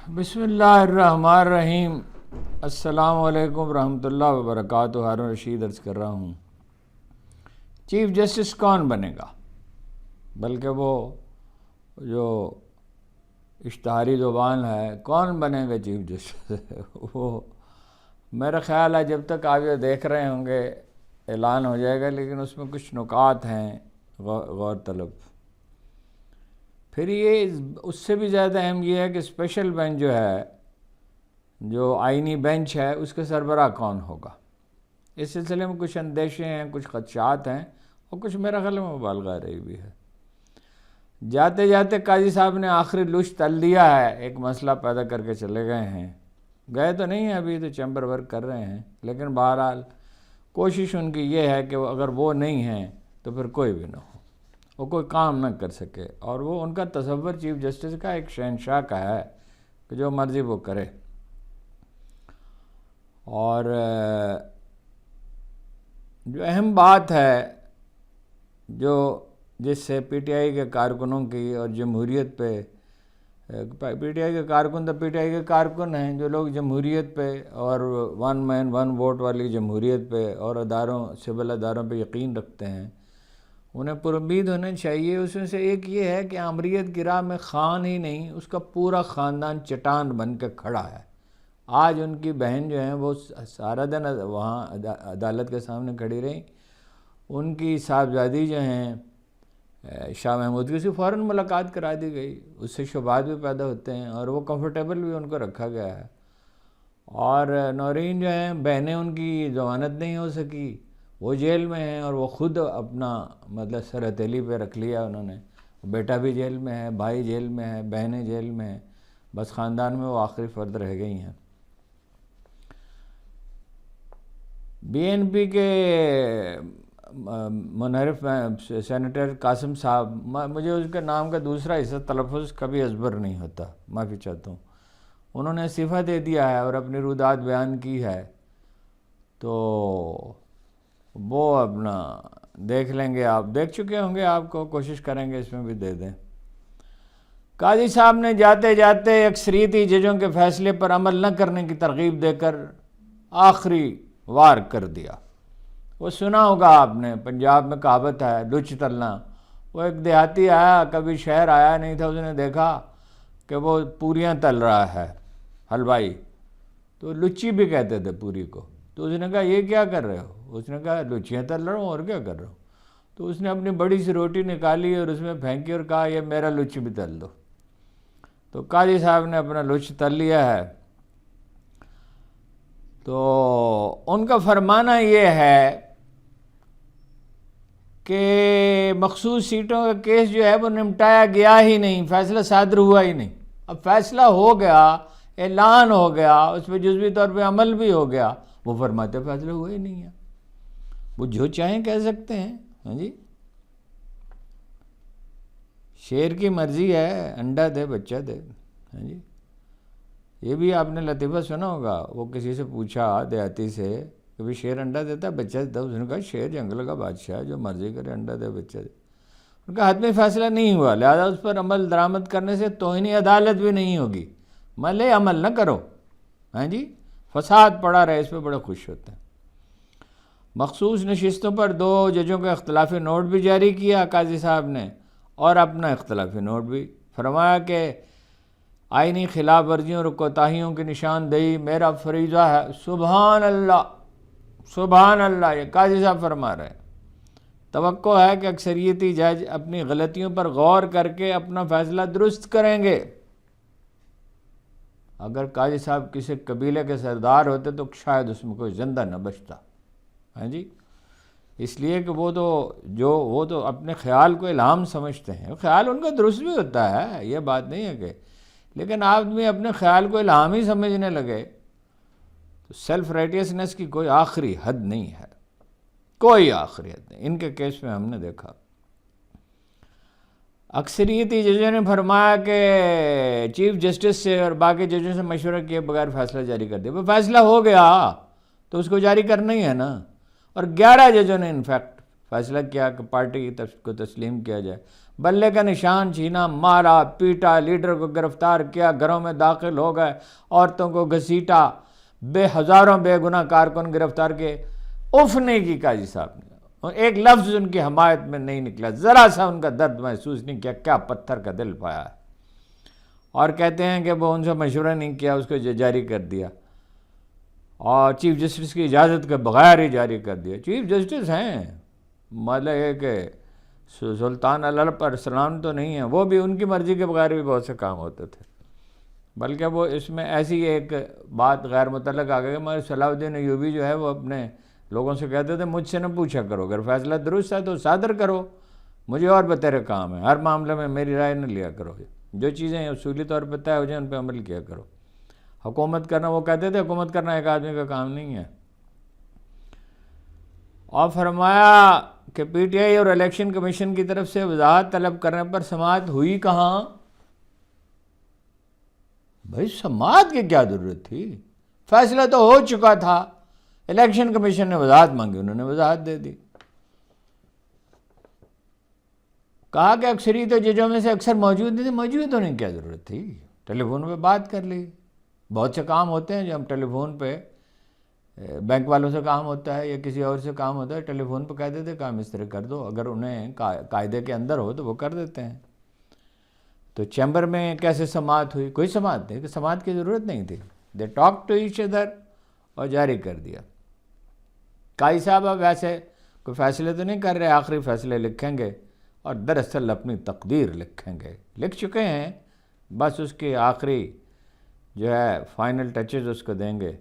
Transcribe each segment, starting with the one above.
بسم اللہ الرحمن الرحیم۔ السلام علیکم ورحمۃ اللہ وبرکاتہ۔ ہارون رشید عرض کر رہا ہوں، چیف جسٹس کون بنے گا؟ بلکہ وہ جو اشتہاری زبان ہے، کون بنے گا چیف جسٹس؟ وہ میرا خیال ہے جب تک آپ یہ دیکھ رہے ہوں گے اعلان ہو جائے گا، لیکن اس میں کچھ نکات ہیں غور طلب۔ پھر یہ اس سے بھی زیادہ اہم یہ ہے کہ اسپیشل بینچ جو ہے، جو آئینی بینچ ہے، اس کے سربراہ کون ہوگا؟ اس سلسلے میں کچھ اندیشے ہیں، کچھ خدشات ہیں، اور کچھ میرا خیال میں مبالغہ رہی بھی ہے۔ جاتے جاتے قاضی صاحب نے آخری لوچ تل دیا ہے، ایک مسئلہ پیدا کر کے چلے گئے ہیں۔ گئے تو نہیں ہیں ابھی، تو چیمبر ورک کر رہے ہیں، لیکن بہرحال کوشش ان کی یہ ہے کہ اگر وہ نہیں ہیں تو پھر کوئی بھی نہ ہو، وہ کوئی کام نہ کر سکے۔ اور وہ ان کا تصور چیف جسٹس کا ایک شہنشاہ کا ہے کہ جو مرضی وہ کرے۔ اور جو اہم بات ہے، جو جس سے پی ٹی آئی کے کارکنوں کی اور جمہوریت پہ، پی ٹی آئی کے کارکن تو پی ٹی آئی کے کارکن ہیں، جو لوگ جمہوریت پہ اور ون مین ون ووٹ والی جمہوریت پہ اور سول اداروں پہ یقین رکھتے ہیں، انہیں پر امید ہونا چاہیے۔ اس میں سے ایک یہ ہے کہ آمریت کی راہ میں خان ہی نہیں، اس کا پورا خاندان چٹان بن کے کھڑا ہے۔ آج ان کی بہن جو ہیں وہ سارا دن وہاں عدالت کے سامنے کھڑی رہیں، ان کی صاحبزادی جو ہیں شاہ محمود کی، سے فوراً ملاقات کرا دی گئی، اس سے شبہات بھی پیدا ہوتے ہیں اور وہ کمفرٹیبل بھی ان کو رکھا گیا ہے۔ اور نورین جو ہیں بہنیں، ان کی ضمانت نہیں ہو سکی، وہ جیل میں ہیں، اور وہ خود اپنا مطلب سر ہتھیلی پہ رکھ لیا انہوں نے۔ بیٹا بھی جیل میں ہے، بھائی جیل میں ہے، بہنیں جیل میں ہیں، بس خاندان میں وہ آخری فرد رہ گئی ہیں۔ بی این پی کے منحرف سینیٹر قاسم صاحب، مجھے اس کے نام کا دوسرا حصہ تلفظ کبھی ازبر نہیں ہوتا، معافی چاہتا ہوں، انہوں نے استعفیٰ دے دیا ہے اور اپنی رودات بیان کی ہے، تو وہ اپنا دیکھ لیں گے، آپ دیکھ چکے ہوں گے، آپ کو کوشش کریں گے اس میں بھی دے دیں۔ قاضی صاحب نے جاتے جاتے اکثریتی ججوں کے فیصلے پر عمل نہ کرنے کی ترغیب دے کر آخری وار کر دیا۔ وہ سنا ہوگا آپ نے، پنجاب میں کہاوت ہے لچ تلنا۔ وہ ایک دیہاتی آیا، کبھی شہر آیا نہیں تھا، اس نے دیکھا کہ وہ پوریاں تل رہا ہے حلوائی، تو لچی بھی کہتے تھے پوری کو، تو اس نے کہا یہ کیا کر رہے ہو؟ اس نے کہا لچیاں تل رہا ہوں، اور کیا کر رہا ہوں؟ تو اس نے اپنی بڑی سی روٹی نکالی اور اس میں پھینکی اور کہا یہ میرا لچ بھی تل دو۔ تو قاضی صاحب نے اپنا لچ تل لیا ہے۔ تو ان کا فرمانا یہ ہے کہ مخصوص سیٹوں کا کیس جو ہے وہ نمٹایا گیا ہی نہیں، فیصلہ صادر ہوا ہی نہیں۔ اب فیصلہ ہو گیا، اعلان ہو گیا، اس پہ جزوی طور پہ عمل بھی ہو گیا، وہ فرماتے فیصلہ ہوا ہی نہیں ہے۔ وہ جو چاہیں کہہ سکتے ہیں، ہاں جی، شیر کی مرضی ہے، انڈا دے بچہ دے، ہاں جی۔ یہ بھی آپ نے لطیفہ سنا ہوگا، وہ کسی سے پوچھا دیہاتی سے کہ بھی شیر انڈا دیتا ہے بچہ دیتا ہے؟ اس نے کہا شیر جنگل کا بادشاہ، جو مرضی کرے انڈا دے بچہ دے۔ ان کا حتمی فیصلہ نہیں ہوا، لہذا اس پر عمل درآمد کرنے سے توہین عدالت بھی نہیں ہوگی۔ ملے عمل نہ کرو، ہاں جی، فساد پڑا رہے، اس پہ بڑے خوش ہوتے ہیں۔ مخصوص نشستوں پر 2 ججوں کا اختلافی نوٹ بھی جاری کیا قاضی صاحب نے، اور اپنا اختلافی نوٹ بھی فرمایا کہ آئینی خلاف ورزیوں اور کوتاہیوں کی نشاندہی میرا فریضہ ہے۔ سبحان اللہ، سبحان اللہ، یہ قاضی صاحب فرما رہے ہیں۔ توقع ہے کہ اکثریتی جج اپنی غلطیوں پر غور کر کے اپنا فیصلہ درست کریں گے۔ اگر قاضی صاحب کسی قبیلے کے سردار ہوتے تو شاید اس میں کوئی زندہ نہ بچتا، ہاں جی، اس لیے کہ وہ تو اپنے خیال کو الہام سمجھتے ہیں۔ خیال ان کا درست بھی ہوتا ہے، یہ بات نہیں ہے کہ، لیکن آدمی اپنے خیال کو الہام ہی سمجھنے لگے تو سیلف رائٹیسنس کی کوئی آخری حد نہیں ہے، کوئی آخری حد نہیں۔ ان کے کیس میں ہم نے دیکھا، اکثریتی ججوں نے فرمایا کہ چیف جسٹس سے اور باقی ججوں سے مشورہ کیے بغیر فیصلہ جاری کر دیا۔ وہ فیصلہ ہو گیا تو اس کو جاری کرنا ہی ہے نا۔ اور 11 ججوں نے انفیکٹ فیصلہ کیا کہ پارٹی کو تسلیم کیا جائے۔ بلے کا نشان چھینا، مارا پیٹا، لیڈر کو گرفتار کیا، گھروں میں داخل ہو گئے، عورتوں کو گھسیٹا، ہزاروں بے گناہ کارکن گرفتار کیے، اف نہیں کی قاضی صاحب نے، ایک لفظ ان کی حمایت میں نہیں نکلا، ذرا سا ان کا درد محسوس نہیں کیا، کیا پتھر کا دل پایا ہے۔ اور کہتے ہیں کہ وہ ان سے مشورہ نہیں کیا، اس کو جاری کر دیا، اور چیف جسٹس کی اجازت کے بغیر ہی جاری کر دیا۔ چیف جسٹس ہیں، مطلب یہ کہ سلطان اللہ پر سلام تو نہیں ہے، وہ بھی ان کی مرضی کے بغیر بھی بہت سے کام ہوتے تھے، بلکہ وہ اس میں ایسی ایک بات غیر متعلق آ گئی کہ مگر صلاح الدین ایوبی جو ہے وہ اپنے لوگوں سے کہتے تھے مجھ سے نہ پوچھا کرو، اگر فیصلہ درست ہے تو صادر کرو، مجھے اور بتیرے کام ہے، ہر معاملے میں میری رائے نہ لیا کرو، جو چیزیں اصولی طور پہ طے ہو جائیں ان پہ عمل کیا کرو۔ حکومت کرنا، وہ کہتے تھے حکومت کرنا ایک آدمی کا کام نہیں ہے۔ اور فرمایا کہ پی ٹی آئی اور الیکشن کمیشن کی طرف سے وضاحت طلب کرنے پر سماعت ہوئی کہاں؟ بھائی سماعت کی کیا ضرورت تھی؟ فیصلہ تو ہو چکا تھا، الیکشن کمیشن نے وضاحت مانگی، انہوں نے وضاحت دے دی۔ کہا کہ اکثریت ججوں میں سے اکثر موجود نہیں تھے، موجود ہونے کی کیا ضرورت تھی؟ ٹیلی فون پہ بات کر لی۔ بہت سے کام ہوتے ہیں جو ہم ٹیلی فون پہ، بینک والوں سے کام ہوتا ہے یا کسی اور سے کام ہوتا ہے، ٹیلی فون پہ کہہ دیتے کام اس طرح کر دو، اگر انہیں قاعدے کے اندر ہو تو وہ کر دیتے ہیں۔ تو چیمبر میں کیسے سماعت ہوئی؟ کوئی سماعت نہیں، کہ سماعت کی ضرورت نہیں تھی، they talk to each other, اور جاری کر دیا۔ قاضی صاحب اب ویسے کوئی فیصلے تو نہیں کر رہے، آخری فیصلے لکھیں گے اور دراصل اپنی تقدیر لکھیں گے، لکھ چکے ہیں، بس اس کی آخری جو ہے فائنل ٹچز اس کو دیں گے۔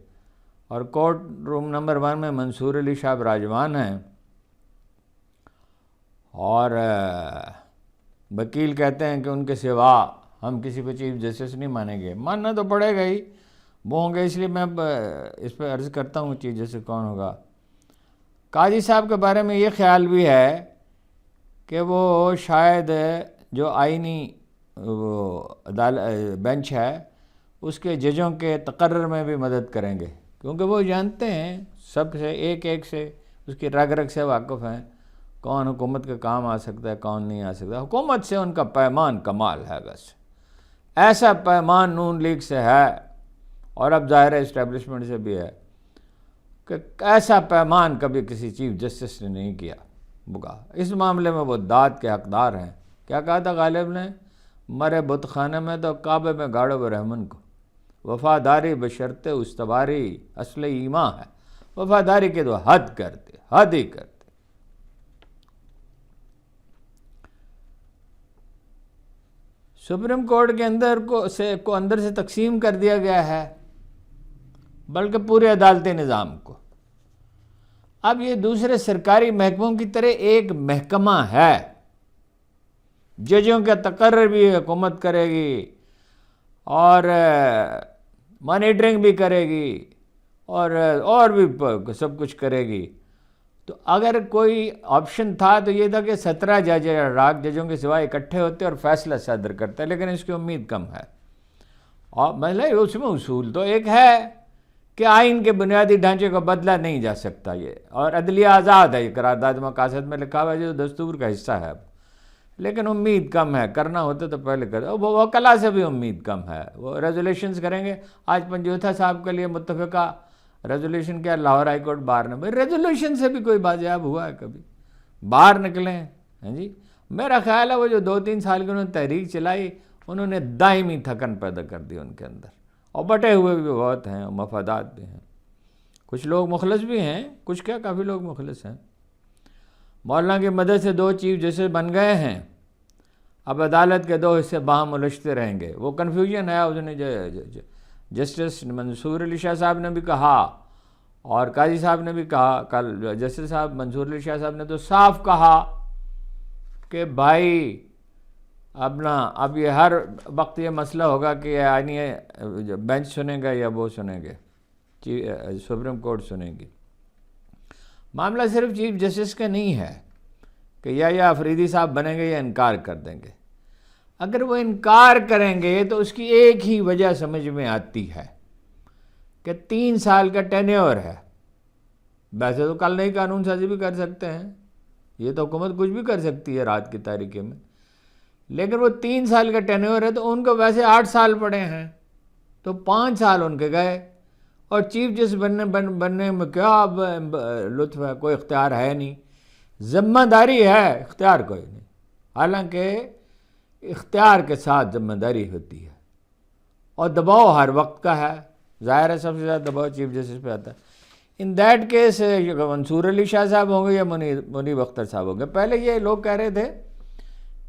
اور کورٹ روم نمبر 1 میں منصور علی شاہ براجمان ہیں، اور وکیل کہتے ہیں کہ ان کے سوا ہم کسی کو چیف جسٹس نہیں مانیں گے۔ ماننا تو پڑے گا ہی، وہ ہوں گے، اس لیے میں اس پہ عرض کرتا ہوں چیف جسٹس کون ہوگا۔ قاضی صاحب کے بارے میں یہ خیال بھی ہے کہ وہ شاید جو آئینی بینچ ہے اس کے ججوں کے تقرر میں بھی مدد کریں گے، کیونکہ وہ جانتے ہیں سب سے، ایک ایک سے، اس کی رگ رگ سے واقف ہیں، کون حکومت کا کام آ سکتا ہے کون نہیں آ سکتا۔ حکومت سے ان کا پیمان کمال ہے، بس ایسا پیمان نون لیگ سے ہے، اور اب ظاہر اسٹیبلشمنٹ سے بھی ہے، کہ ایسا پیمان کبھی کسی چیف جسٹس نے نہیں کیا۔ اس معاملے میں وہ داد کے حقدار ہیں۔ کیا کہا تھا غالب نے؟ مرے بت خانے میں تو کعبے میں گاڑو برہمن کو، وفاداری بشرط استواری اصل ایمان ہے، وفاداری کے تو حد کرتے، حد ہی کرتے۔ سپریم کورٹ کے اندر کو اندر سے تقسیم کر دیا گیا ہے، بلکہ پورے عدالتی نظام کو۔ اب یہ دوسرے سرکاری محکموں کی طرح ایک محکمہ ہے، ججوں کا تقرر بھی حکومت کرے گی اور مانیٹرنگ بھی کرے گی اور بھی سب کچھ کرے گی۔ تو اگر کوئی آپشن تھا تو یہ تھا کہ 17 ججوں کے سوائے اکٹھے ہوتے اور فیصلہ صادر کرتے، لیکن اس کی امید کم ہے۔ اور مطلب اس میں اصول تو ایک ہے کہ آئین کے بنیادی ڈھانچے کو بدلا نہیں جا سکتا، یہ، اور عدلیہ آزاد ہے، یہ قرارداد مقاصد میں لکھا ہوا ہے جو دستور کا حصہ ہے، لیکن امید کم ہے، کرنا ہوتا تو پہلے کرتے۔ وہ وکلا سے بھی امید کم ہے، وہ ریزولیشنز کریں گے۔ آج پنجوتھا صاحب کے لیے متفقہ ریزولیشن کیا لاہور ہائی کورٹ باہر نے، بھائی ریزولیشن سے بھی کوئی بازیاب ہوا ہے کبھی؟ باہر نکلیں ہیں جی۔ میرا خیال ہے وہ جو 2-3 سال کی انہوں نے تحریک چلائی، انہوں نے دائمی تھکن پیدا کر دی ان کے اندر، اور بٹے ہوئے بھی بہت ہیں، مفادات بھی ہیں، کچھ لوگ مخلص بھی ہیں، کچھ کیا کافی لوگ مخلص ہیں۔ مولانا کی مدد سے 2 چیف جسٹس بن گئے ہیں، اب عدالت کے 2 حصے باہم الجھتے رہیں گے۔ وہ کنفیوژن ہے، اس نے جسٹس منصور علی شاہ صاحب نے بھی کہا اور قاضی صاحب نے بھی کہا، کل جسٹس صاحب منصور علی شاہ صاحب نے تو صاف کہا کہ بھائی اب یہ ہر وقت یہ مسئلہ ہوگا کہ یعنی بینچ سنے گا یا وہ سنیں گے، سپریم کورٹ سنے گی۔ معاملہ صرف چیف جسٹس کا نہیں ہے کہ یا افریدی صاحب بنیں گے یا انکار کر دیں گے۔ اگر وہ انکار کریں گے تو اس کی ایک ہی وجہ سمجھ میں آتی ہے کہ 3 سال کا ٹینیور ہے۔ ویسے تو کل نئی قانون سازی بھی کر سکتے ہیں، یہ تو حکومت کچھ بھی کر سکتی ہے رات کی تاریکی میں، لیکن وہ 3 سال کا ٹینیور ہے تو ان کو ویسے 8 سال پڑے ہیں، تو 5 سال ان کے گئے، اور چیف جسٹس بننے میں کیا لطف ہے، کوئی اختیار ہے نہیں، ذمہ داری ہے، اختیار کوئی نہیں، حالانکہ اختیار کے ساتھ ذمہ داری ہوتی ہے، اور دباؤ ہر وقت کا ہے، ظاہر ہے سب سے زیادہ دباؤ چیف جسٹس پہ آتا ہے۔ ان دیٹ کیس منصور علی شاہ صاحب ہوں گے یا منیب اختر صاحب ہوں گے۔ پہلے یہ لوگ کہہ رہے تھے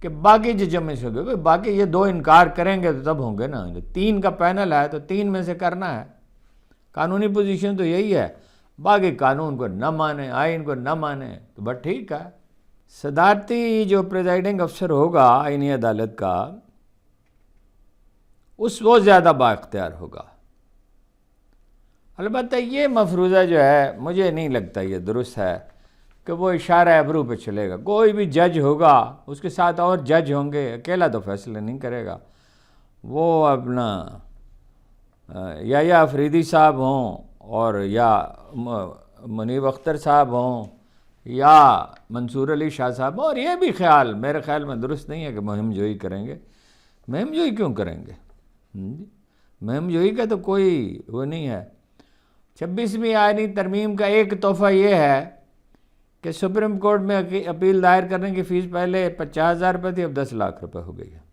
کہ باقی ججمنٹس ہوں گے، باقی یہ 2 انکار کریں گے تو تب ہوں گے نا، 3 کا پینل ہے تو 3 میں سے کرنا ہے، قانونی پوزیشن تو یہی ہے، باقی قانون کو نہ مانے، آئین کو نہ مانے تو بس ٹھیک ہے۔ صدارتی جو پریزائڈنگ افسر ہوگا آئینی عدالت کا، وہ زیادہ با اختیار ہوگا۔ البتہ یہ مفروضہ جو ہے مجھے نہیں لگتا یہ درست ہے کہ وہ اشارہ ابرو پہ چلے گا۔ کوئی بھی جج ہوگا، اس کے ساتھ اور جج ہوں گے، اکیلا تو فیصلہ نہیں کرے گا، وہ اپنا یا افریدی صاحب ہوں اور یا منیب اختر صاحب ہوں یا منصور علی شاہ صاحب ہوں، اور یہ بھی خیال میرے خیال میں درست نہیں ہے کہ مہم جوئی کریں گے۔ مہم جوئی کیوں کریں گے؟ مہم جوئی کا تو کوئی وہ نہیں ہے۔ 26ویں آئینی ترمیم کا ایک تحفہ یہ ہے کہ سپریم کورٹ میں اپیل دائر کرنے کی فیس پہلے 50,000 روپے تھی، اب 10 لاکھ روپے ہو گئی ہے،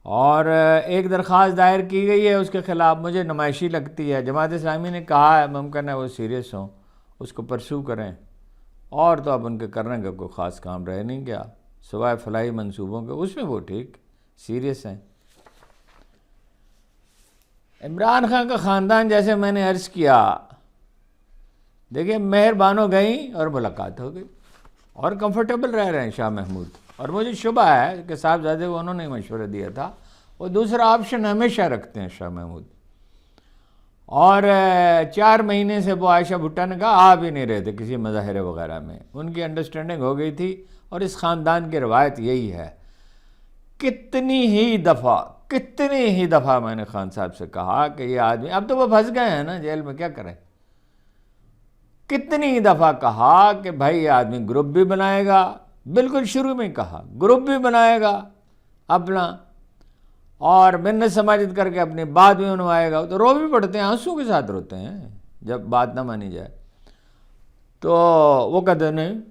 اور ایک درخواست دائر کی گئی ہے اس کے خلاف، مجھے نمائشی لگتی ہے۔ جماعت اسلامی نے کہا ہے ممکن ہے وہ سیریس ہوں، اس کو پرسو کریں، اور تو اب ان کے کرنے کا کوئی خاص کام رہ نہیں گیا سوائے فلاحی منصوبوں کے، اس میں وہ ٹھیک سیریس ہیں۔ عمران خان کا خاندان جیسے میں نے عرض کیا، دیکھیں مہر بانو گئیں اور ملاقات ہو گئی، اور کمفرٹیبل رہ رہے ہیں شاہ محمود، اور مجھے شبہ ہے کہ صاحبزادے کو انہوں نے مشورہ دیا تھا، وہ دوسرا آپشن ہمیشہ رکھتے ہیں شاہ محمود، اور 4 مہینے سے وہ عائشہ بھٹا نے کہا آ بھی نہیں رہے تھے کسی مظاہرے وغیرہ میں، ان کی انڈرسٹینڈنگ ہو گئی تھی، اور اس خاندان کی روایت یہی ہے۔ کتنی ہی دفعہ میں نے خان صاحب سے کہا کہ یہ آدمی، اب تو وہ پھنس گئے ہیں نا جیل میں، کیا کریں، کتنی ہی دفعہ کہا کہ بھائی یہ آدمی گروپ بھی بنائے گا، بالکل شروع میں کہا گروپ بھی بنائے گا اپنا، اور منت سماجت کر کے اپنی بات بھی منوائے گا، تو رو بھی پڑتے ہیں، آنسو کے ساتھ روتے ہیں جب بات نہ مانی جائے، تو وہ کہتے نہیں۔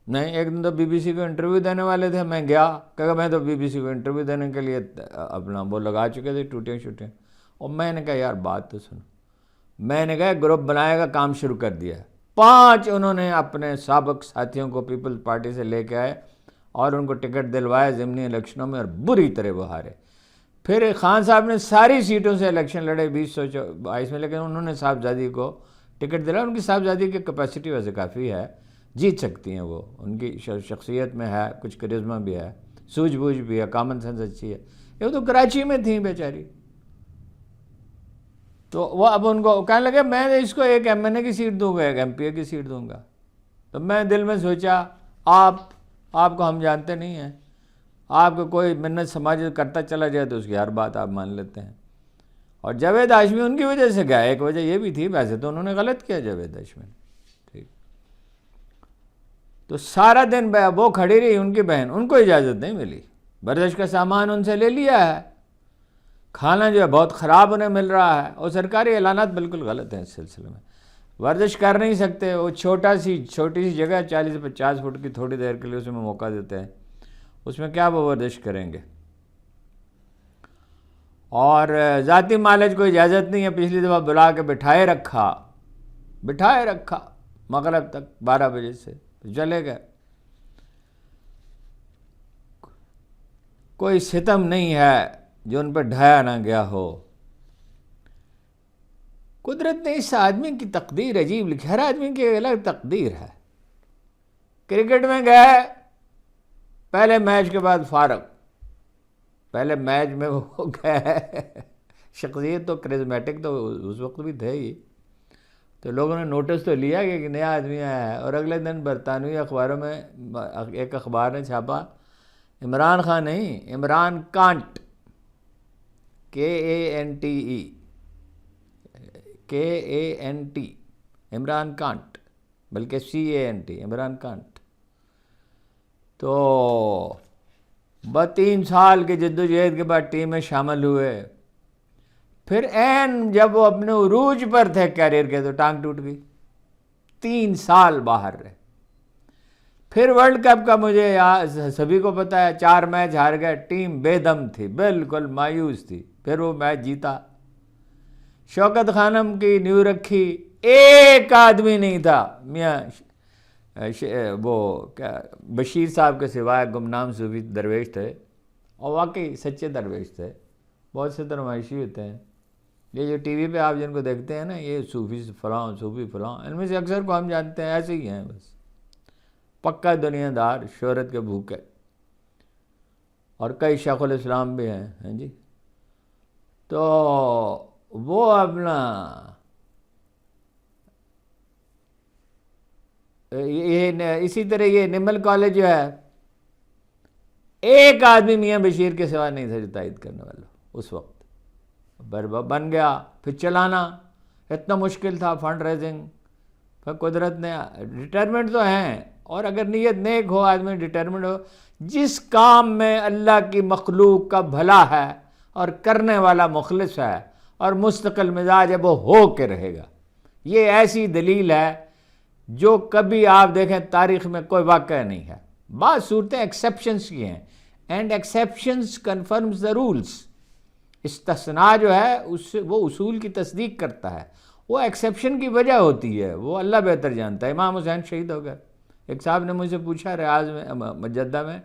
ایک دن تو بی بی سی کو انٹرویو دینے والے تھے، میں گیا، کہا میں تو بی بی سی کو انٹرویو دینے کے لیے اپنا وہ لگا چکے تھے ٹوٹیاں شوٹیاں، اور میں نے کہا یار بات تو سنو، میں نے کہا گروپ بنائے گا، کام شروع کر دیا ہے، 5 انہوں نے اپنے سابق ساتھیوں کو پیپلز پارٹی سے لے کے آئے اور ان کو ٹکٹ دلوائے ضمنی الیکشنوں میں، اور بری طرح وہ ہارے۔ پھر خان صاحب نے ساری سیٹوں سے الیکشن لڑے 2022 میں، لیکن انہوں نے صاحبزادی کو ٹکٹ دلایا، ان کی صاحبزادی کی کیپیسٹی ویسے کافی ہے، جیت سکتی ہیں وہ، ان کی شخصیت میں ہے کچھ کرزمہ بھی ہے، سوجھ بوجھ بھی ہے، کامن سینس اچھی ہے، یہ تو کراچی میں تھیں بیچاری، تو وہ اب ان کو کہنے لگے میں اس کو ایک ایم این اے کی سیٹ دوں گا، ایک ایم پی اے کی سیٹ دوں گا، تو میں دل میں سوچا آپ کو ہم جانتے نہیں ہیں، آپ کو کوئی منت سماجت کرتا چلا جائے تو اس کی ہر بات آپ مان لیتے ہیں، اور جاوید ہاشمی ان کی وجہ سے گیا، ایک وجہ یہ بھی تھی، ویسے تو انہوں نے غلط کیا جاوید ہاشمی نے، ٹھیک، تو سارا دن وہ کھڑی رہی ان کی بہن، ان کو اجازت نہیں ملی، ورزش کا سامان ان سے لے لیا ہے، کھانا جو ہے بہت خراب انہیں مل رہا ہے، اور سرکاری اعلانات بالکل غلط ہیں اس سلسلے میں، ورزش کر نہیں سکتے، وہ چھوٹی سی جگہ 40 سے 50 فٹ کی تھوڑی دیر کے لیے اس میں موقع دیتے ہیں، اس میں کیا وہ ورزش کریں گے، اور ذاتی مالج کو اجازت نہیں ہے، پچھلی دفعہ بلا کے بٹھائے رکھا مغرب تک 12 بجے سے چلے گئے، کوئی ستم نہیں ہے جو ان پہ ڈھایا نہ گیا ہو۔ قدرت نے اس آدمی کی تقدیر عجیب لکھی، ہر آدمی کی الگ تقدیر ہے۔ کرکٹ میں گئے، پہلے میچ کے بعد فارغ، پہلے میچ میں وہ گئے، شخصیت تو کرزمیٹک تو اس وقت بھی تھے ہی، تو لوگوں نے نوٹس تو لیا کہ ایک نیا آدمی آیا ہے، اور اگلے دن برطانوی اخباروں میں ایک اخبار نے چھاپا، عمران خان نہیں، Imran can't, KANT، Imran can't, بلکہ CANT، عمران کانٹ، تو 3 سال کی جدوجہد کے بعد ٹیم میں شامل ہوئے. پھر جب وہ اپنے عروج پر تھے کیریئر کے تو ٹانگ ٹوٹ گئی. 3 سال باہر رہے. پھر ورلڈ کپ کا مجھے سبھی کو پتا ہے 4 میچ ہار گئے. ٹیم بے دم تھی, بالکل مایوس تھی. پھر وہ میچ جیتا. شوکت خانم کی نیو رکھی, ایک آدمی نہیں تھا میاں وہ کیا بشیر صاحب کے سوائے. گمنام صوفی درویش تھے اور واقعی سچے درویش تھے. بہت سے درمائشی ہوتے ہیں یہ جو ٹی وی پہ آپ جن کو دیکھتے ہیں نا, یہ صوفی فلاں صوفی فلاں, ان میں سے اکثر کو ہم جانتے ہیں ایسے ہی ہیں بس پکا دنیا دار, شہرت کے بھوکے. اور کئی شیخ الاسلام بھی ہیں جی. تو وہ اپنا اسی طرح یہ نمل کالج جو ہے, ایک آدمی میاں بشیر کے سوا نہیں تھا جو تائید کرنے والا اس وقت. بن گیا. پھر چلانا اتنا مشکل تھا, فنڈ ریزنگ. پھر قدرت نے ڈٹرمنٹ تو ہیں, اور اگر نیت نیک ہو آدمی ڈٹرمنٹ ہو, جس کام میں اللہ کی مخلوق کا بھلا ہے اور کرنے والا مخلص ہے اور مستقل مزاج ہے, وہ ہو کے رہے گا. یہ ایسی دلیل ہے جو کبھی آپ دیکھیں تاریخ میں کوئی واقعہ نہیں ہے. بعض صورتیں ایکسیپشنز کی ہیں, and exceptions confirms the rules. استثناء جو ہے وہ اصول کی تصدیق کرتا ہے. وہ ایکسیپشن کی وجہ ہوتی ہے, وہ اللہ بہتر جانتا ہے. امام حسین شہید ہو گئے. ایک صاحب نے مجھ سے پوچھا ریاض میں جدہ میں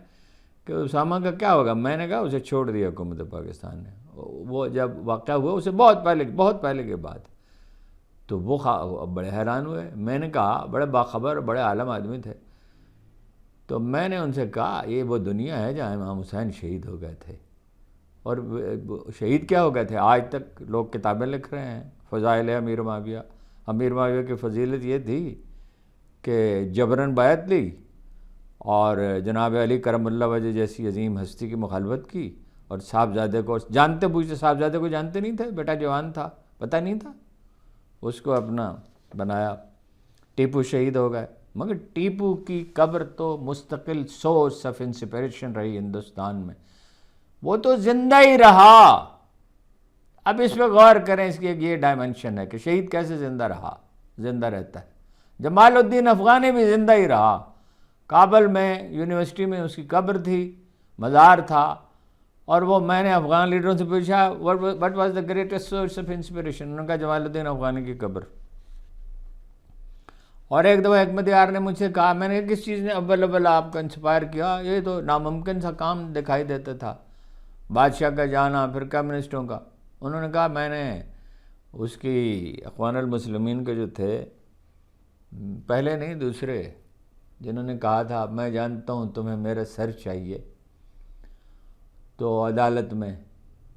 کہ اسامہ کا کیا ہوگا. میں نے کہا اسے چھوڑ دیا حکومت پاکستان نے. وہ جب واقعہ ہوا اسے بہت پہلے کے بعد, تو وہ بڑے حیران ہوئے. میں نے کہا بڑے باخبر بڑے عالم آدمی تھے, تو میں نے ان سے کہا یہ وہ دنیا ہے جہاں امام حسین شہید ہو گئے تھے. اور شہید کیا ہو گئے تھے, آج تک لوگ کتابیں لکھ رہے ہیں فضائل امیر معاویہ. امیر معاویہ کی فضیلت یہ تھی کہ جبراً بیعت لی اور جناب علی کرم اللہ وجہ جیسی عظیم ہستی کی مخالفت کی, اور صاحبزادے کو جانتے پوچھتے, صاحبزادے کو جانتے نہیں تھے, بیٹا جوان تھا, پتہ نہیں تھا, اس کو اپنا بنایا. ٹیپو شہید ہو گئے, مگر ٹیپو کی قبر تو مستقل سورس آف انسپریشن رہی ہندوستان میں. وہ تو زندہ ہی رہا. اب اس پہ غور کریں, اس کی ایک یہ ڈائمنشن ہے کہ شہید کیسے زندہ رہا, زندہ رہتا ہے. جمال الدین افغانی بھی زندہ ہی رہا. کابل میں یونیورسٹی میں اس کی قبر تھی, مزار تھا, اور وہ میں نے افغان لیڈروں سے پوچھا what was the greatest source of inspiration. انہوں نے کہا جمال الدین افغانی کی قبر. اور ایک دفعہ حکمت یار نے مجھ سے کہا, میں نے کس چیز نے اول آپ کو انسپائر کیا. یہ تو ناممکن سا کام دکھائی دیتا تھا, بادشاہ کا جانا, پھر کمیونسٹوں کا. انہوں نے کہا میں نے اس کی اخوان المسلمین کے جو تھے, پہلے نہیں دوسرے, جنہوں نے کہا تھا میں جانتا ہوں تمہیں میرا سر چاہیے تو عدالت میں,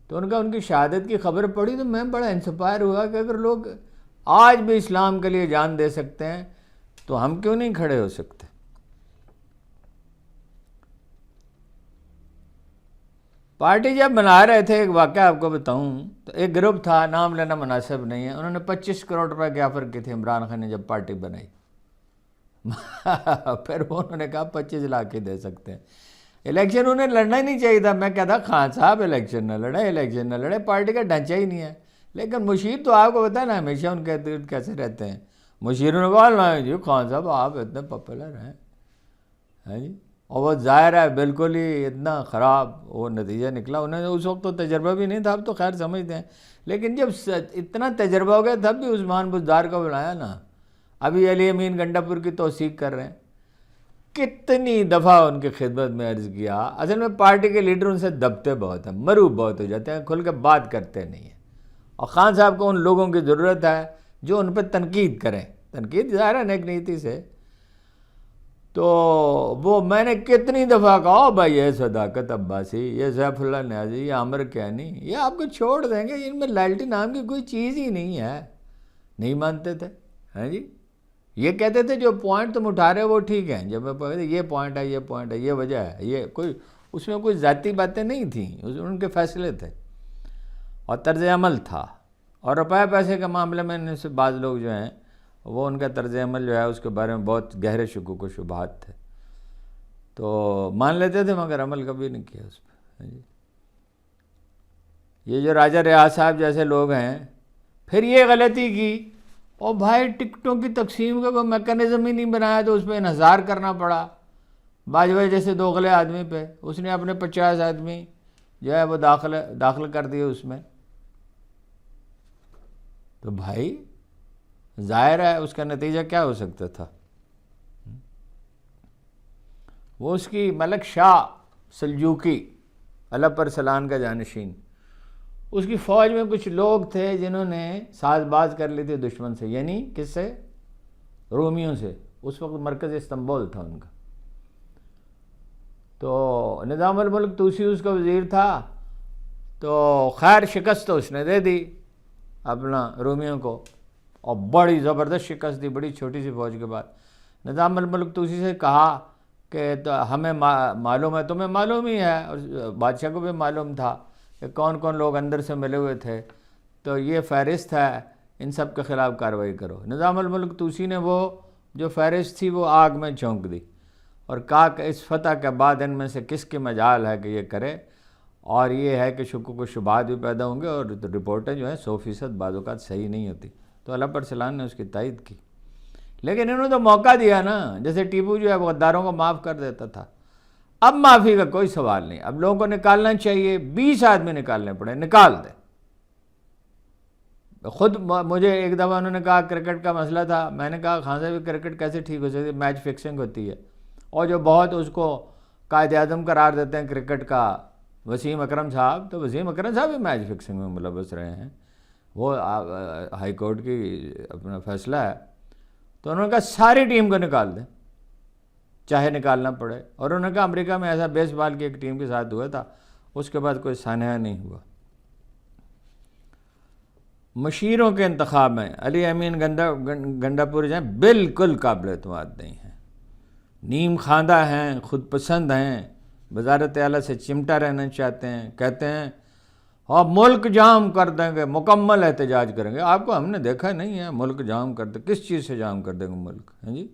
تو ان کا ان کی شہادت کی خبر پڑی تو میں بڑا انسپائر ہوا کہ اگر لوگ آج بھی اسلام کے لیے جان دے سکتے ہیں تو ہم کیوں نہیں کھڑے ہو سکتے. پارٹی جب بنا رہے تھے, ایک واقعہ آپ کو بتاؤں, تو ایک گروپ تھا, نام لینا مناسب نہیں ہے, انہوں نے 25 کروڑ روپے کی آفر کی تھی عمران خان نے جب پارٹی بنائی. پھر انہوں نے کہا 25 لاکھ ہی دے سکتے ہیں. الیکشن انہیں لڑنا ہی نہیں چاہیے تھا. میں کہتا خان صاحب الیکشن نہ لڑے, پارٹی کا ڈھانچہ ہی نہیں ہے. لیکن مشیر تو آپ کو پتا ہے نا ہمیشہ ان کے ارد کیسے رہتے ہیں. مشیروں نے کہا نہیں جی خان صاحب آپ اتنے پاپولر ہیں, ہاں جی, اور وہ ظاہر ہے بالکل ہی اتنا خراب وہ نتیجہ نکلا. انہیں اس وقت تو تجربہ بھی نہیں تھا, اب تو خیر سمجھتے ہیں, لیکن جب اتنا تجربہ ہو گیا تب بھی عثمان بزدار کو بلایا نا. ابھی علی امین گنڈا پور کی توثیق کر رہے ہیں. کتنی دفعہ ان کی خدمت میں عرض کیا. اصل میں پارٹی کے لیڈر ان سے دبتے بہت ہیں, مروب بہت ہو جاتے ہیں, کھل کے بات کرتے نہیں ہیں. اور خان صاحب کو ان لوگوں کی ضرورت ہے جو ان پہ تنقید کریں. تنقید ظاہر ہے نیک نیتی سے. تو وہ میں نے کتنی دفعہ کہا بھائی یہ صداقت عباسی, یہ سیف اللہ نیازی, یہ عامر کیانی, یہ آپ کو چھوڑ دیں گے, ان میں لائلٹی نام کی کوئی چیز ہی نہیں ہے. نہیں مانتے تھے, ہیں جی. یہ کہتے تھے جو پوائنٹ تم اٹھا رہے ہو وہ ٹھیک ہیں, جب میں یہ پوائنٹ ہے یہ وجہ ہے, یہ کوئی اس میں کوئی ذاتی باتیں نہیں تھیں, ان کے فیصلے تھے اور طرز عمل تھا. اور روپے پیسے کے معاملے میں ان سے بعض لوگ جو ہیں وہ ان کا طرز عمل جو ہے اس کے بارے میں بہت گہرے شکوک و شبہات تھے. تو مان لیتے تھے مگر عمل کبھی نہیں کیا اس پہ. یہ جو راجہ ریاض صاحب جیسے لوگ ہیں پھر یہ غلطی کی، اور بھائی ٹکٹوں کی تقسیم کا کوئی میکانزم ہی نہیں بنایا تو اس پہ انحصار کرنا پڑا باجوہ جیسے دوغلے آدمی پہ. اس نے اپنے 50 آدمی جو ہے وہ داخل کر دیے اس میں. تو بھائی ظاہر ہے اس کا نتیجہ کیا ہو سکتا تھا. وہ اس کی ملک شاہ سلجوقی علب ارسلان کا جانشین، اس کی فوج میں کچھ لوگ تھے جنہوں نے ساز باز کر لی تھی دشمن سے، یعنی کس سے؟ رومیوں سے. اس وقت مرکز استنبول تھا ان کا. تو نظام الملک طوسی اس کا وزیر تھا، تو خیر شکست تو اس نے دے دی اپنا رومیوں کو، اور بڑی زبردست شکست دی بڑی چھوٹی سی فوج کے بعد. نظام الملک طوسی سے کہا کہ ہمیں معلوم ہے، تمہیں معلوم ہی ہے، اور بادشاہ کو بھی معلوم تھا کہ کون کون لوگ اندر سے ملے ہوئے تھے، تو یہ فہرست ہے، ان سب کے خلاف کارروائی کرو. نظام الملک طوسی نے وہ جو فہرست تھی وہ آگ میں جھونک دی اور کہا کہ اس فتح کے بعد ان میں سے کس کی مجال ہے کہ یہ کرے، اور یہ ہے کہ شکوک و شبہات بھی پیدا ہوں گے، اور رپورٹیں جو ہیں 100% بعض اوقات صحیح نہیں ہوتی. تو علب ارسلان نے اس کی تائید کی. لیکن انہوں نے تو موقع دیا نا، جیسے ٹیپو جو ہے وہ غداروں کو معاف کر دیتا تھا. اب معافی کا کوئی سوال نہیں، اب لوگوں کو نکالنا چاہیے. 20 آدمی نکالنے پڑے، نکال دے. خود مجھے ایک دفعہ انہوں نے کہا کرکٹ کا مسئلہ تھا، میں نے کہا خان صاحب کرکٹ کیسے ٹھیک ہو سکتی ہے، میچ فکسنگ ہوتی ہے. اور جو بہت اس کو قائد اعظم قرار دیتے ہیں کرکٹ کا، وسیم اکرم صاحب، تو وسیم اکرم صاحب بھی میچ فکسنگ میں ملوث رہے ہیں. وہ ہائی کورٹ کی اپنا فیصلہ ہے. تو انہوں نے کہا ساری ٹیم کو نکال دیں چاہے نکالنا پڑے. اور انہوں نے کہا امریکہ میں ایسا بیس بال کی ایک ٹیم کے ساتھ ہوا تھا، اس کے بعد کوئی سانحہ نہیں ہوا. مشیروں کے انتخاب میں علی امین گنڈا پوری جائیں بالکل قابل اعتماد نہیں ہیں، نیم خواندہ ہیں، خود پسند ہیں، وزارت اعلیٰ سے چمٹا رہنا چاہتے ہیں، کہتے ہیں اور ملک جام کر دیں گے، مکمل احتجاج کریں گے. آپ کو ہم نے دیکھا نہیں ہے ملک جام کر دیں، کس چیز سے جام کر دیں گے ملک؟ ہیں جی.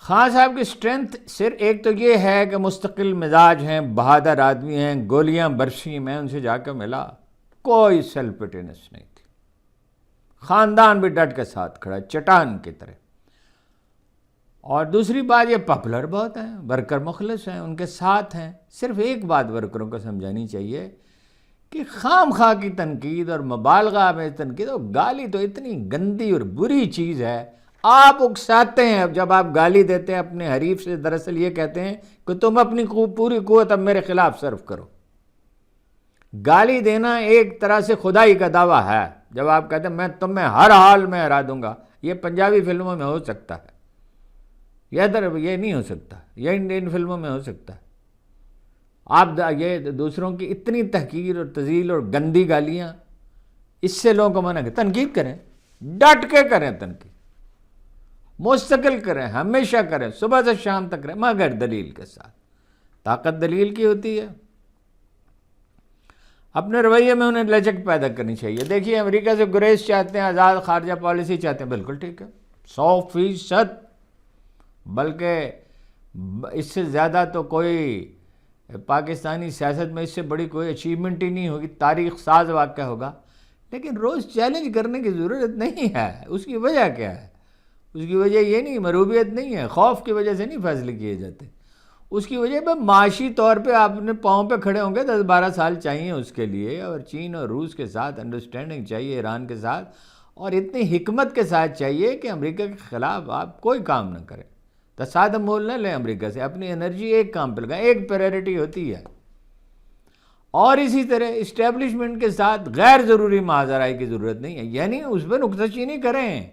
خان صاحب کی سٹرینتھ صرف ایک تو یہ ہے کہ مستقل مزاج ہیں، بہادر آدمی ہیں، گولیاں برسی. میں ان سے جا کے ملا، کوئی سیلف پٹینس نہیں تھی، خاندان بھی ڈٹ کے ساتھ کھڑا چٹان کی طرح. اور دوسری بات یہ پاپولر بہت ہیں، ورکر مخلص ہیں، ان کے ساتھ ہیں. صرف ایک بات ورکروں کو سمجھانی چاہیے کہ خام خواہ کی تنقید اور مبالغہ میں تنقید، اور گالی تو اتنی گندی اور بری چیز ہے. آپ اکساتے ہیں جب آپ گالی دیتے ہیں اپنے حریف سے، دراصل یہ کہتے ہیں کہ تم اپنی پوری قوت اب میرے خلاف صرف کرو. گالی دینا ایک طرح سے خدائی کا دعویٰ ہے. جب آپ کہتے ہیں میں تمہیں ہر حال میں ہرا دوں گا، یہ پنجابی فلموں میں ہو سکتا ہے، یہ نہیں ہو سکتا، یہ انڈین فلموں میں ہو سکتا ہے. آپ یہ دوسروں کی اتنی تحقیر اور تذلیل اور گندی گالیاں، اس سے لوگوں کو منع کریں. تنقید کریں، ڈٹ کے کریں، تنقید مستقل کریں، ہمیشہ کریں، صبح سے شام تک کریں، مگر دلیل کے ساتھ. طاقت دلیل کی ہوتی ہے. اپنے رویے میں انہیں لچک پیدا کرنی چاہیے. دیکھیے امریکہ سے گریز چاہتے ہیں، آزاد خارجہ پالیسی چاہتے ہیں، بالکل ٹھیک ہے، 100%. بلکہ اس سے زیادہ تو کوئی پاکستانی سیاست میں اس سے بڑی کوئی اچیومنٹ ہی نہیں ہوگی، تاریخ ساز واقعہ ہوگا. لیکن روز چیلنج کرنے کی ضرورت نہیں ہے. اس کی وجہ کیا ہے؟ اس کی وجہ یہ نہیں، مروبیت نہیں ہے، خوف کی وجہ سے نہیں فیصلے کیے جاتے. اس کی وجہ پہ معاشی طور پہ آپ نے پاؤں پہ کھڑے ہوں گے، 10-12 سال چاہیے اس کے لیے، اور چین اور روس کے ساتھ انڈرسٹینڈنگ چاہیے، ایران کے ساتھ، اور اتنی حکمت کے ساتھ چاہیے کہ امریکہ کے خلاف آپ کوئی کام نہ کریں. تصادم مول نہ لیں امریکہ سے، اپنی انرجی ایک کام پہ لگائیں، ایک پریورٹی ہوتی ہے. اور اسی طرح اسٹیبلشمنٹ کے ساتھ غیر ضروری ماجرائی کی ضرورت نہیں ہے. یعنی اس پہ نکتہ چینی کریں.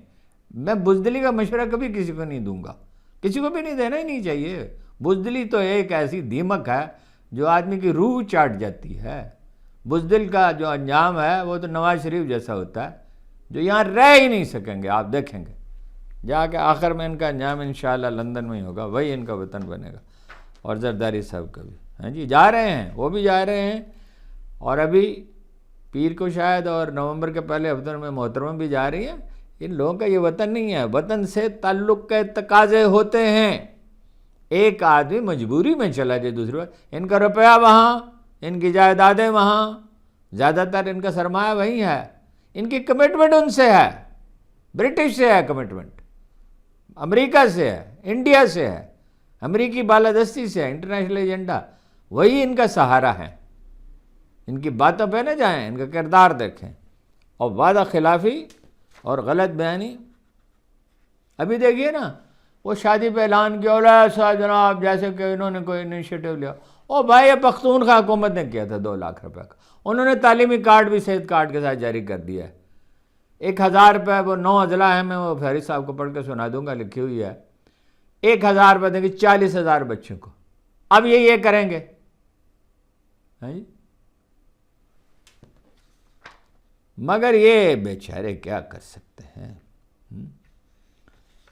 میں بزدلی کا مشورہ کبھی کسی کو نہیں دوں گا، کسی کو بھی نہیں دینا ہی نہیں چاہیے. بزدلی تو ایک ایسی دیمک ہے جو آدمی کی روح چاٹ جاتی ہے. بزدل کا جو انجام ہے وہ تو نواز شریف جیسا ہوتا ہے، جو یہاں رہ ہی نہیں سکیں گے. آپ دیکھیں گے جا کے آخر میں ان کا انجام انشاءاللہ لندن میں ہی ہوگا، وہی ان کا وطن بنے گا. اور زرداری صاحب کا بھی، ہاں جی جا رہے ہیں، وہ بھی جا رہے ہیں. اور ابھی پیر کو شاید، اور نومبر کے پہلے ہفتے میں محترمہ بھی جا رہی ہیں. ان لوگوں کا یہ وطن نہیں ہے. وطن سے تعلق کے تقاضے ہوتے ہیں. ایک آدمی مجبوری میں چلا جائے دوسری بات، ان کا روپیہ وہاں، ان کی جائیدادیں وہاں، زیادہ تر ان کا سرمایہ وہیں ہے، ان کی کمٹمنٹ ان سے ہے، برٹش سے ہے کمٹمنٹ، امریکہ سے ہے، انڈیا سے ہے، امریکی بالادستی سے ہے، انٹرنیشنل ایجنڈا وہی ان کا سہارا ہے۔ ان کی باتوں پہ نہ جائیں، ان کا کردار دیکھیں، اور وعدہ خلافی اور غلط بیانی۔ ابھی دیکھیے نا، وہ شادی پہ اعلان کیا، ایسا جناب جیسے کہ انہوں نے کوئی انیشیٹو لیا۔ او بھائی، یہ پختونخوا حکومت نے کیا تھا 2 لاکھ روپے کا، انہوں نے تعلیمی کارڈ بھی صحت کارڈ کے ساتھ جاری کر دیا ہے۔ 1,000 روپے، وہ 9 اضلاع ہیں، میں وہ فہرست صاحب کو پڑھ کے سنا دوں گا، لکھی ہوئی ہے۔ 1,000 روپے دیں گے 40,000 بچوں کو۔ اب یہ کریں گے، مگر یہ بیچارے کیا کر سکتے ہیں،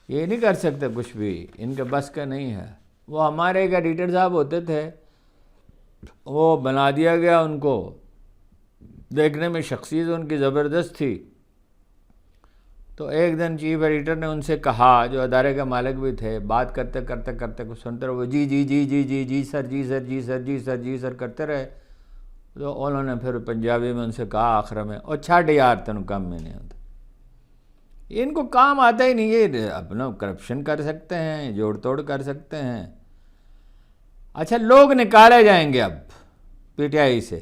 یہ نہیں کر سکتے کچھ بھی، ان کے بس کا نہیں ہے۔ وہ ہمارے ایک ایڈیٹر صاحب ہوتے تھے، وہ بنا دیا گیا ان کو، دیکھنے میں شخصیت ان کی زبردست تھی۔ تو ایک دن چیف ایڈیٹر نے ان سے کہا، جو ادارے کے مالک بھی تھے، بات کرتے کرتے کرتے کچھ سنتے رہے، وہ جی جی جی جی جی جی سر جی سر جی سر جی سر جی سر کرتے رہے۔ تو انہوں نے پھر پنجابی میں ان سے کہا آخر میں، اور چھاڑ یار تنوں کام میں نہیں ہوتا، ان کو کام آتا ہی نہیں، یہ اپنا کرپشن کر سکتے ہیں، جوڑ توڑ کر سکتے ہیں۔ اچھا، لوگ نکالے جائیں گے اب پی ٹی آئی سے،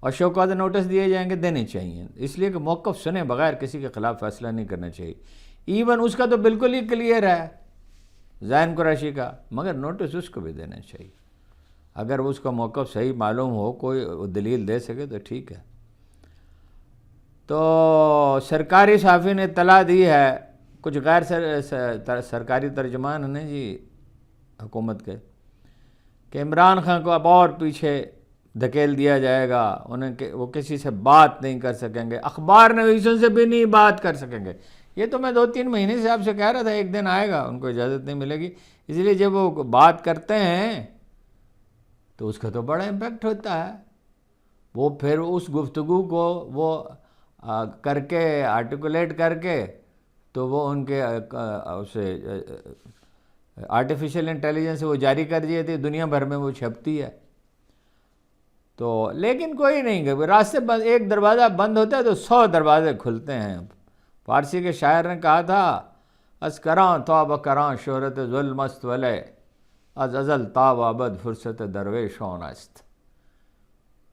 اور شوکات نوٹس دیے جائیں گے، دینے چاہیے، اس لیے کہ موقف سنے بغیر کسی کے خلاف فیصلہ نہیں کرنا چاہیے۔ ایون اس کا تو بالکل ہی کلیئر ہے زین قریشی کا، مگر نوٹس اس کو بھی دینا چاہیے، اگر اس کا موقف صحیح معلوم ہو، کوئی دلیل دے سکے تو ٹھیک ہے۔ تو سرکاری صحافی نے اطلاع دی ہے، کچھ غیر سرکاری ترجمان ہیں جی حکومت کے، کہ عمران خان کو اب اور پیچھے دھکیل دیا جائے گا، وہ کسی سے بات نہیں کر سکیں گے، اخبار نویسوں سے بھی نہیں بات کر سکیں گے۔ یہ تو میں 2-3 مہینے سے آپ سے کہہ رہا تھا، ایک دن آئے گا ان کو اجازت نہیں ملے گی، اس لیے جب وہ بات کرتے ہیں تو اس کا تو بڑا امپیکٹ ہوتا ہے۔ وہ پھر اس گفتگو کو وہ کر کے آرٹیکولیٹ کر کے، تو وہ ان کے اسے آرٹیفیشل انٹیلیجنس سے وہ جاری کر دیے تھے، دنیا بھر میں وہ چھپتی ہے۔ تو لیکن کوئی نہیں کہ راستے بند، ایک دروازہ بند ہوتا ہے تو 100 دروازے کھلتے ہیں۔ فارسی کے شاعر نے کہا تھا، از کراں توبہ کراں شہرت ظلم است ولے، از ازل تاب ابد فرصت درویشون است،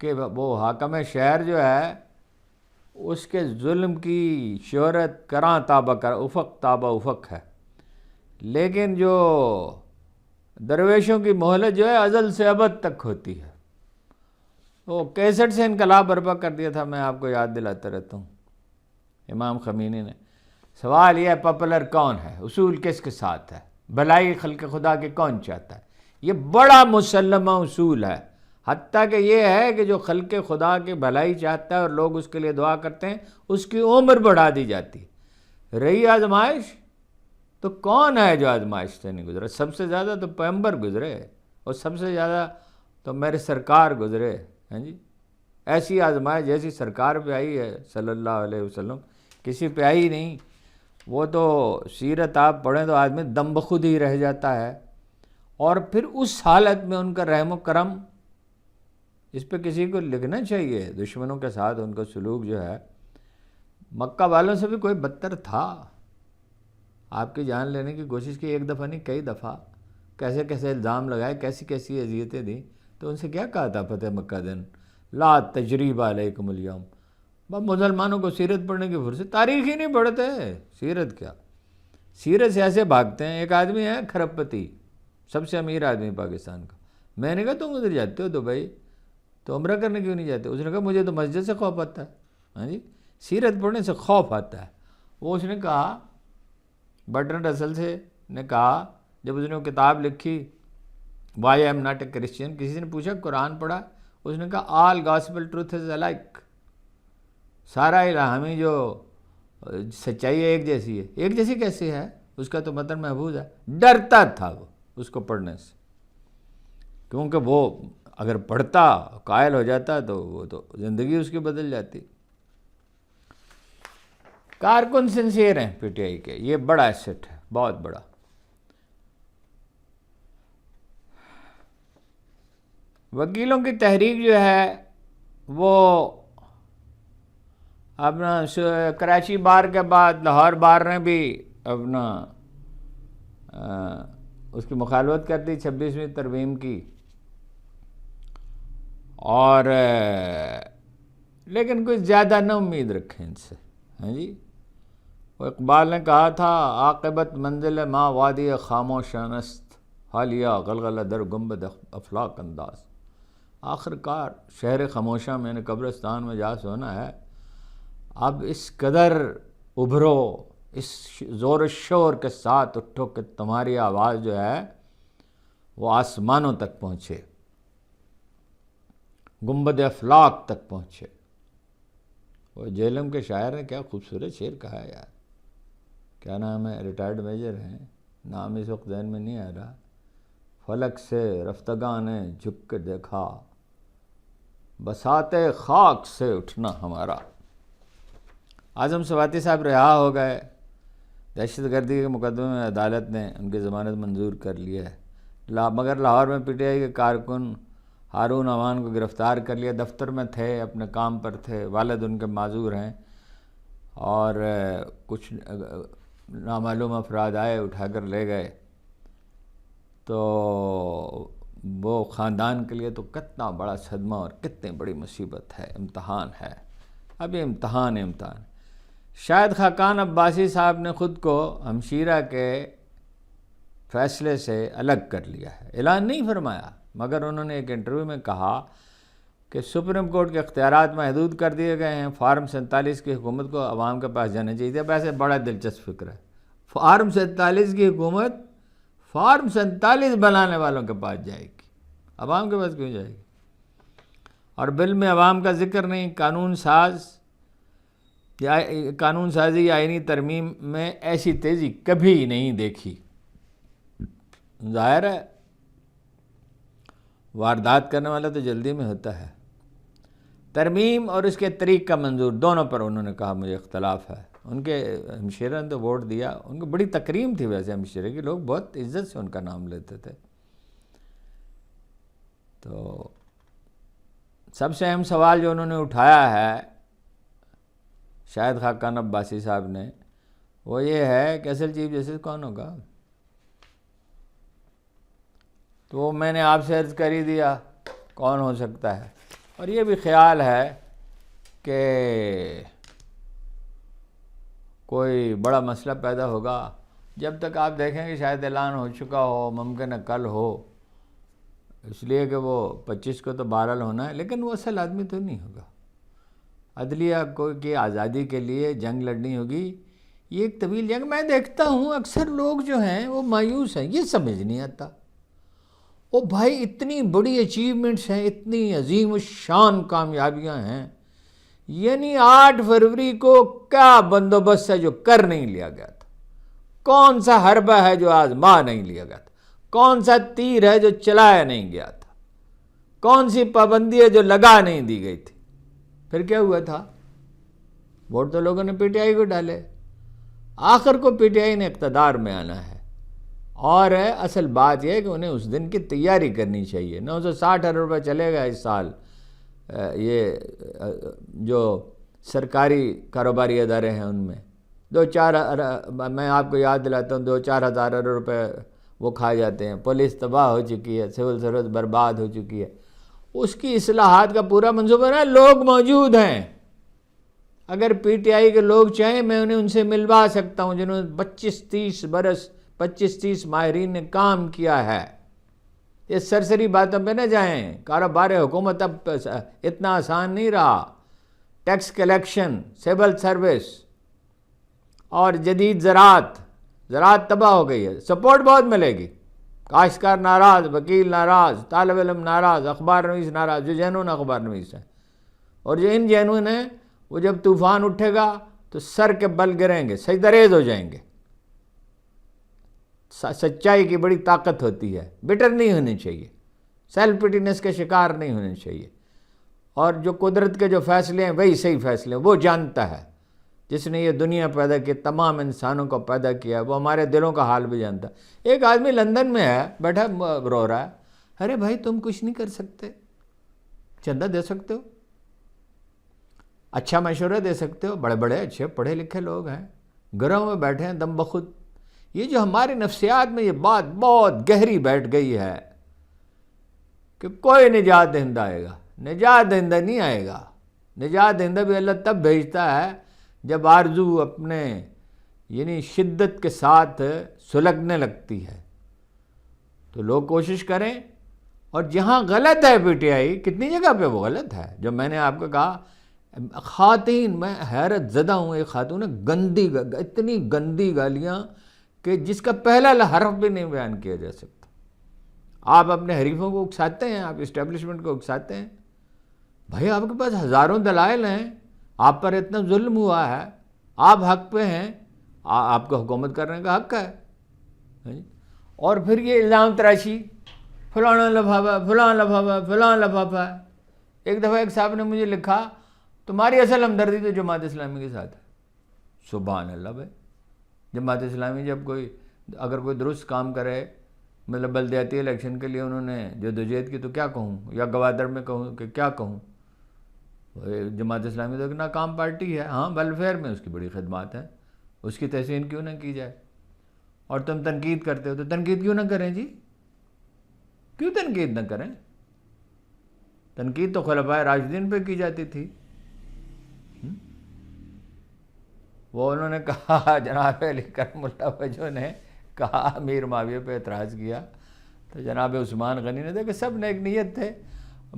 کہ وہ حاکم شہر جو ہے اس کے ظلم کی شہرت کراں تابہ کر افق تابہ افق ہے، لیکن جو درویشوں کی مہلت جو ہے ازل سے ابد تک ہوتی ہے۔ وہ 61 سے انقلاب برپا کر دیا تھا، میں آپ کو یاد دلاتا رہتا ہوں، امام خمینی نے۔ سوال یہ ہے پاپولر کون ہے، اصول کس کے ساتھ ہے، بھلائی خلق خدا کے کون چاہتا ہے؟ یہ بڑا مسلمہ اصول ہے، حتیٰ کہ یہ ہے کہ جو خلق خدا کی بھلائی چاہتا ہے اور لوگ اس کے لیے دعا کرتے ہیں، اس کی عمر بڑھا دی جاتی ہے۔ رہی آزمائش، تو کون ہے جو آزمائش سے نہیں گزرا؟ سب سے زیادہ تو پیغمبر گزرے، اور سب سے زیادہ تو میرے سرکار گزرے ہیں جی۔ ایسی آزمائش جیسی سرکار پہ آئی ہے صلی اللہ علیہ وسلم، کسی پہ آئی نہیں۔ وہ تو سیرت آپ پڑھیں تو آدمی دم بخود ہی رہ جاتا ہے، اور پھر اس حالت میں ان کا رحم و کرم، اس پہ کسی کو لکھنا چاہیے۔ دشمنوں کے ساتھ ان کا سلوک جو ہے، مکہ والوں سے بھی کوئی بدتر تھا، آپ کی جان لینے کی کوشش کی، ایک دفعہ نہیں کئی دفعہ، کیسے کیسے الزام لگائے، کیسی کیسی اذیتیں دیں۔ تو ان سے کیا کہا تھا فتح مکہ دن، لا تجریب علیکم اليوم؟ مسلمانوں کو سیرت پڑھنے کی فرصت، تاریخ ہی نہیں پڑھتے، سیرت کیا، سیرت سے ایسے بھاگتے ہیں۔ ایک آدمی ہے کھرب پتی، سب سے امیر آدمی پاکستان کا، میں نے کہا تم ادھر جاتے ہو دبئی، تو عمرہ کرنے کیوں نہیں جاتے؟ اس نے کہا مجھے تو مسجد سے خوف آتا ہے۔ ہاں جی، سیرت پڑھنے سے خوف آتا ہے۔ وہ اس نے کہا، برٹرنڈ رسل سے نے کہا، جب اس نے وہ کتاب لکھی why I'm not a Christian, کسی نے پوچھا قرآن پڑھا؟ اس نے کہا all gospel truth is alike, سارا الہامی جو سچائی ہے ایک جیسی ہے۔ ایک جیسی کیسے ہے؟ اس کا تو متن محفوظ ہے۔ ڈرتا تھا وہ اس کو پڑھنے سے، کیونکہ وہ اگر پڑھتا، قائل ہو جاتا تو وہ تو زندگی اس کی بدل جاتی۔ کارکن سنسیئر ہیں پی ٹی آئی کے، یہ بڑا ایسٹ ہے، بہت بڑا۔ وکیلوں کی تحریک جو ہے وہ اپنا کراچی بار کے بعد لاہور بار نے بھی اپنا اس کی مخالفت کر دی 26ویں ترمیم کی، اور لیکن کوئی زیادہ نہ امید رکھیں ان سے. ہاں جی، وہ اقبال نے کہا تھا عاقبت منزل ما وادی خاموشان است، حالیہ غلغلہ در گنبد افلاک انداز. آخر کار شہر خاموشاں میں نے قبرستان میں جا سونا ہے. اب اس قدر ابھرو، اس زور و شور کے ساتھ اٹھو کہ تمہاری آواز جو ہے وہ آسمانوں تک پہنچے، گنبد افلاک تک پہنچے. وہ جہلم کے شاعر نے کیا خوبصورت شعر کہا ہے یار، کیا نام ہے، ریٹائرڈ میجر ہیں، نام اس وقت ذہن میں نہیں آ رہا. فلک سے رفتگاں نے جھک کے دیکھا، بساتے خاک سے اٹھنا ہمارا. اعظم سواتی صاحب رہا ہو گئے، دہشت گردی کے مقدمے میں عدالت نے ان کی ضمانت منظور کر لی ہے، مگر لاہور میں پی ٹی آئی کے کارکن ہارون امان کو گرفتار کر لیا. دفتر میں تھے، اپنے کام پر تھے، والد ان کے معذور ہیں، اور کچھ نامعلوم افراد آئے، اٹھا کر لے گئے. تو وہ خاندان کے لیے تو کتنا بڑا صدمہ اور کتنی بڑی مصیبت ہے، امتحان ہے، ابھی امتحان. شاہد خاقان عباسی صاحب نے خود کو ہمشیرہ کے فیصلے سے الگ کر لیا ہے، اعلان نہیں فرمایا، مگر انہوں نے ایک انٹرویو میں کہا کہ سپریم کورٹ کے اختیارات محدود کر دیے گئے ہیں، فارم 47 کی حکومت کو عوام کے پاس جانا چاہیے. ویسے بڑا دلچسپ فکر ہے، فارم 47 کی حکومت فارم 47 بنانے والوں کے پاس جائے گی، عوام کے پاس کیوں جائے گی؟ اور بل میں عوام کا ذکر نہیں. قانون سازی یا آئینی ترمیم میں ایسی تیزی کبھی نہیں دیکھی. ظاہر ہے واردات کرنے والا تو جلدی میں ہوتا ہے. ترمیم اور اس کے طریق کا منظور دونوں پر انہوں نے کہا مجھے اختلاف ہے. ان کے ہمشیرہ نے تو ووٹ دیا، ان کو بڑی تکریم تھی، ویسے ہمشیرہ کے لوگ بہت عزت سے ان کا نام لیتے تھے. تو سب سے اہم سوال جو انہوں نے اٹھایا ہے شاہد خاقان عباسی صاحب نے، وہ یہ ہے کہ اصل چیف جسٹس کون ہوگا. تو میں نے آپ سے عرض کر ہی دیا کون ہو سکتا ہے. اور یہ بھی خیال ہے کہ کوئی بڑا مسئلہ پیدا ہوگا جب تک آپ دیکھیں کہ شاید اعلان ہو چکا ہو، ممکن ہے کل ہو، اس لیے کہ وہ 25 کو تو بہرحال ہونا ہے، لیکن وہ اصل آدمی تو نہیں ہوگا. عدلیہ کی آزادی کے لیے جنگ لڑنی ہوگی. یہ ایک طویل جنگ. میں دیکھتا ہوں اکثر لوگ جو ہیں وہ مایوس ہیں، یہ سمجھ نہیں آتا. او بھائی اتنی بڑی اچیومنٹس ہیں، اتنی عظیم الشان کامیابیاں ہیں، یعنی 8 فروری کو کیا بندوبست ہے جو کر نہیں لیا گیا تھا؟ کون سا حربہ ہے جو آزما نہیں لیا گیا تھا؟ کون سا تیر ہے جو چلایا نہیں گیا تھا؟ کون سی پابندی ہے جو لگا نہیں دی گئی تھی؟ پھر کیا ہوا تھا؟ ووٹ تو لوگوں نے پی ٹی آئی کو ڈالے. آخر کو پی ٹی آئی نے اقتدار میں آنا ہے، اور اصل بات یہ ہے کہ انہیں اس دن کی تیاری کرنی چاہیے. 960 ارب روپے چلے گا اس سال. یہ جو سرکاری کاروباری ادارے ہیں ان میں 2-4 میں آپ کو یاد دلاتا ہوں 2-4 ہزار ارب روپے وہ کھا جاتے ہیں. پولیس تباہ ہو چکی ہے، سول سروس برباد ہو چکی ہے. اس کی اصلاحات کا پورا منصوبہ ہے. لوگ موجود ہیں، اگر پی ٹی آئی کے لوگ چاہیں میں انہیں ان سے ملوا سکتا ہوں جنہوں نے 25-30 برس 25-30 ماہرین نے کام کیا ہے. یہ سرسری باتوں پہ نہ جائیں. کاروبار حکومت اب اتنا آسان نہیں رہا. ٹیکس کلیکشن، سول سروس اور جدید زراعت تباہ ہو گئی ہے. سپورٹ بہت ملے گی. کاشتکار ناراض، وکیل ناراض، طالب علم ناراض، اخبار نویس ناراض، جو جینون اخبار نویس ہیں، اور جو ان جینون ہیں وہ جب طوفان اٹھے گا تو سر کے بل گریں گے، سجدریز ہو جائیں گے. سچائی کی بڑی طاقت ہوتی ہے. بٹر نہیں ہونی چاہیے، سیلف پٹینس کے شکار نہیں ہونے چاہیے. اور جو قدرت کے جو فیصلے ہیں وہی صحیح فیصلے ہیں. وہ جانتا ہے، جس نے یہ دنیا پیدا کی، تمام انسانوں کو پیدا کیا ہے، وہ ہمارے دلوں کا حال بھی جانتا ہے. ایک آدمی لندن میں ہے، بیٹھا رو رہا ہے، ارے بھائی تم کچھ نہیں کر سکتے، چندہ دے سکتے ہو، اچھا مشورہ دے سکتے ہو، بڑے بڑے اچھے پڑھے لکھے لوگ ہیں، گھروں میں بیٹھے ہیں دم بخود. یہ جو ہماری نفسیات میں یہ بات بہت گہری بیٹھ گئی ہے کہ کوئی نجات دہندہ آئے گا. نجات دہندہ نہیں آئے گا. نجات دہندہ بھی اللہ تب بھیجتا ہے جب آرزو اپنے یعنی شدت کے ساتھ سلگنے لگتی ہے. تو لوگ کوشش کریں، اور جہاں غلط ہے پی ٹی آئی کتنی جگہ پہ وہ غلط ہے. جو میں نے آپ کو کہا خواتین، میں حیرت زدہ ہوں، ایک خاتون ہے اتنی گندی گالیاں کہ جس کا پہلا حرف بھی نہیں بیان کیا جا سکتا. آپ اپنے حریفوں کو اکساتے ہیں، آپ اسٹیبلشمنٹ کو اکساتے ہیں. بھائی آپ کے پاس ہزاروں دلائل ہیں، آپ پر اتنا ظلم ہوا ہے، آپ حق پہ ہیں، آپ کو حکومت کرنے کا حق ہے. اور پھر یہ الزام تراشی، فلانا لفافہ فلاں لفافہ فلاں لفافہ. ایک دفعہ ایک صاحب نے مجھے لکھا تمہاری اصل ہمدردی تو جماعت اسلامی کے ساتھ ہے. سبحان اللہ بھائی، جماعت اسلامی جب اگر کوئی درست کام کرے، مطلب بلدیاتی الیکشن کے لیے انہوں نے جدوجہد کی تو کیا کہوں، یا گوادر میں کہوں کہ کیا کہوں. جماعت اسلامی تو ایک ناکام پارٹی ہے. ہاں ویلفیئر میں اس کی بڑی خدمات ہیں، اس کی تحسین کیوں نہ کی جائے. اور تم تنقید کرتے ہو تو تنقید کیوں نہ کریں جی، کیوں تنقید نہ کریں. تنقید تو خلفائے راشدین پہ کی جاتی تھی. وہ انہوں نے کہا، جناب علی کرم اللہ وجہ نے کہا امیر معاویہ پہ اعتراض کیا، تو جناب عثمان غنی نے دیکھا سب نیک نیت تھے،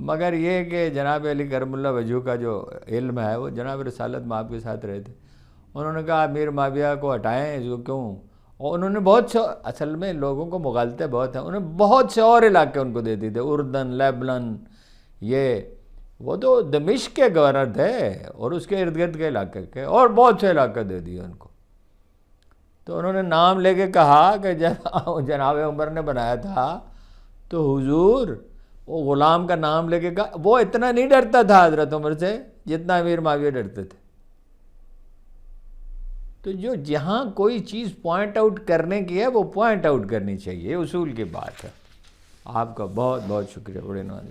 مگر یہ کہ جناب علی کرم اللہ وجہ کا جو علم ہے وہ جناب رسالت میں آپ کے ساتھ رہے تھے. انہوں نے کہا امیر معاویہ کو ہٹائیں، اس کو کیوں. اور انہوں نے بہت سے، اصل میں لوگوں کو مغالطے بہت ہیں، انہوں نے بہت سے اور علاقے ان کو دے دیے تھے، اردن، لیبنان، یہ وہ تو دمشق کے گورنر تھے اور اس کے ارد گرد کے علاقے کے، اور بہت سے علاقے دے دیے ان کو. تو انہوں نے نام لے کے کہا کہ جناب عمر نے بنایا تھا تو حضور وہ غلام کا نام لے کے کہا. وہ اتنا نہیں ڈرتا تھا حضرت عمر سے جتنا امیر معاویہ ڈرتے تھے. تو جہاں کوئی چیز پوائنٹ آؤٹ کرنے کی ہے وہ پوائنٹ آؤٹ کرنی چاہیے، اصول کی بات ہے. آپ کا بہت بہت شکریہ، بڑے نوازی.